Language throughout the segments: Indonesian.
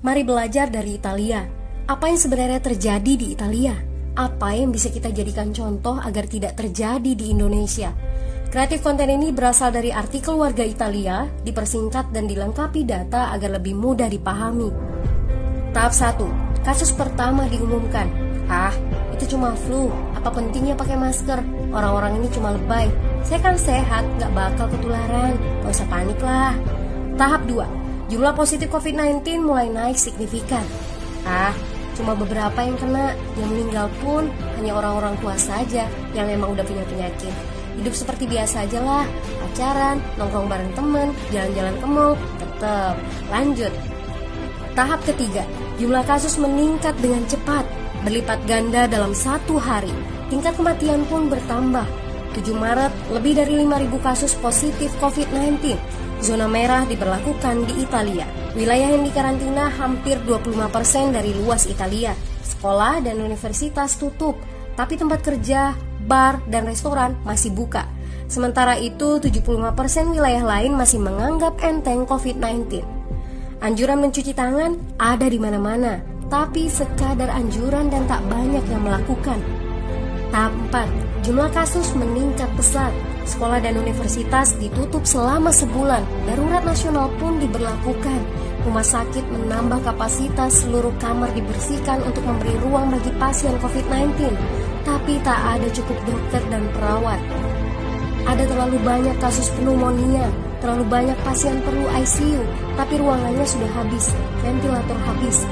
Mari belajar dari Italia. Apa yang sebenarnya terjadi di Italia? Apa yang bisa kita jadikan contoh agar tidak terjadi di Indonesia? Kreatif konten ini berasal dari artikel warga Italia, dipersingkat dan dilengkapi data agar lebih mudah dipahami. Tahap 1. Kasus pertama diumumkan. Itu cuma flu. Apa pentingnya pakai masker? Orang-orang ini cuma lebay. Saya kan sehat, gak bakal ketularan. Gak usah panik lah. Tahap 2. Jumlah positif COVID-19 mulai naik signifikan. Cuma beberapa yang kena. Yang meninggal pun hanya orang-orang tua saja yang emang udah punya penyakit. Hidup seperti biasa aja lah. Pacaran, nongkrong bareng temen, jalan-jalan ke mall, tetap lanjut. Tahap ketiga. Jumlah kasus meningkat dengan cepat, berlipat ganda dalam 1 hari. Tingkat kematian pun bertambah. 7 Maret, lebih dari 5.000 kasus positif COVID-19. Zona merah diberlakukan di Italia. Wilayah yang dikarantina hampir 25% dari luas Italia. Sekolah dan universitas tutup, tapi tempat kerja, bar, dan restoran masih buka. Sementara itu, 75% wilayah lain masih menganggap enteng COVID-19. Anjuran mencuci tangan ada di mana-mana, tapi sekadar anjuran dan tak banyak yang melakukan. Tahap 4. Jumlah kasus meningkat pesat. Sekolah dan universitas ditutup selama sebulan. Darurat nasional pun diberlakukan. Rumah sakit menambah kapasitas, seluruh kamar dibersihkan untuk memberi ruang bagi pasien COVID-19. Tapi tak ada cukup dokter dan perawat. Ada terlalu banyak kasus pneumonia, terlalu banyak pasien perlu ICU, tapi ruangannya sudah habis, ventilator habis.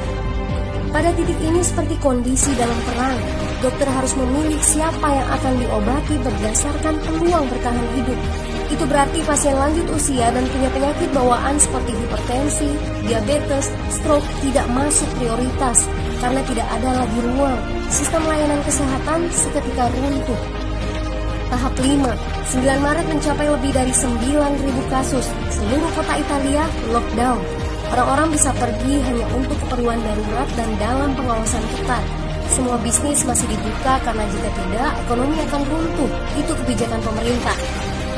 Pada titik ini seperti kondisi dalam perang. Dokter harus memilih siapa yang akan diobati berdasarkan peluang bertahan hidup. Itu berarti pasien lanjut usia dan punya penyakit bawaan seperti hipertensi, diabetes, stroke tidak masuk prioritas karena tidak ada lagi ruang. Sistem layanan kesehatan seketika runtuh. Tahap 5. 9 Maret mencapai lebih dari 9.000 kasus. Seluruh kota Italia lockdown. Orang-orang bisa pergi hanya untuk keperluan darurat dan dalam pengawasan ketat. Semua bisnis masih dibuka karena jika tidak, ekonomi akan runtuh. Itu kebijakan pemerintah.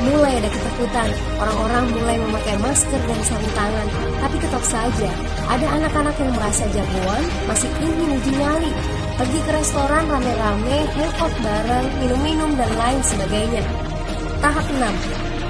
Mulai ada ketakutan, orang-orang mulai memakai masker dan sarung tangan. Tapi tetap saja, ada anak-anak yang merasa jagoan, masih ingin uji nyali. Pergi ke restoran rame-rame, hangout bareng, minum-minum, dan lain sebagainya. Tahap 6.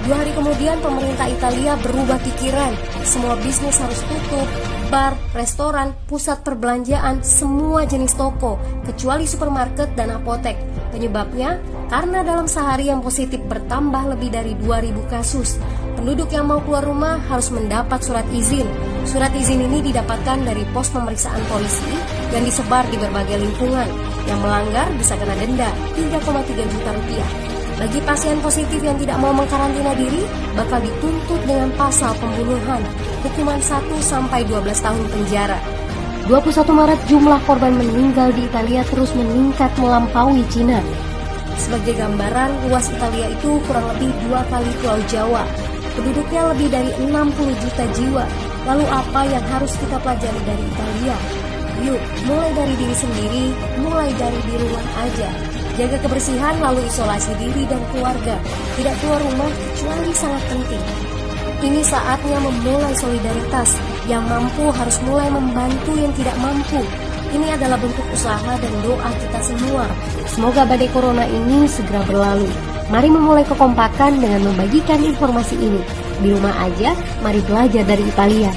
2 hari kemudian pemerintah Italia berubah pikiran. Semua bisnis harus tutup. Bar, restoran, pusat perbelanjaan, semua jenis toko, kecuali supermarket dan apotek. Penyebabnya, karena dalam sehari yang positif bertambah lebih dari 2.000 kasus. Penduduk yang mau keluar rumah harus mendapat surat izin. Surat izin ini didapatkan dari pos pemeriksaan polisi yang disebar di berbagai lingkungan. Yang melanggar bisa kena denda 3,3 juta rupiah. Bagi pasien positif yang tidak mau mengkarantina diri, bakal dituntut dengan pasal pembunuhan, hukuman 1-12 tahun penjara. 21 Maret jumlah korban meninggal di Italia terus meningkat melampaui Cina. Sebagai gambaran, luas Italia itu kurang lebih 2 kali Pulau Jawa. Penduduknya lebih dari 60 juta jiwa. Lalu apa yang harus kita pelajari dari Italia? Yuk, mulai dari diri sendiri, mulai dari di rumah aja. Jaga kebersihan lalu isolasi diri dan keluarga. Tidak keluar rumah kecuali sangat penting. Ini saatnya memulai solidaritas. Yang mampu harus mulai membantu yang tidak mampu. Ini adalah bentuk usaha dan doa kita semua. Semoga badai corona ini segera berlalu. Mari memulai kekompakan dengan membagikan informasi ini. Di rumah aja, mari belajar dari Italia.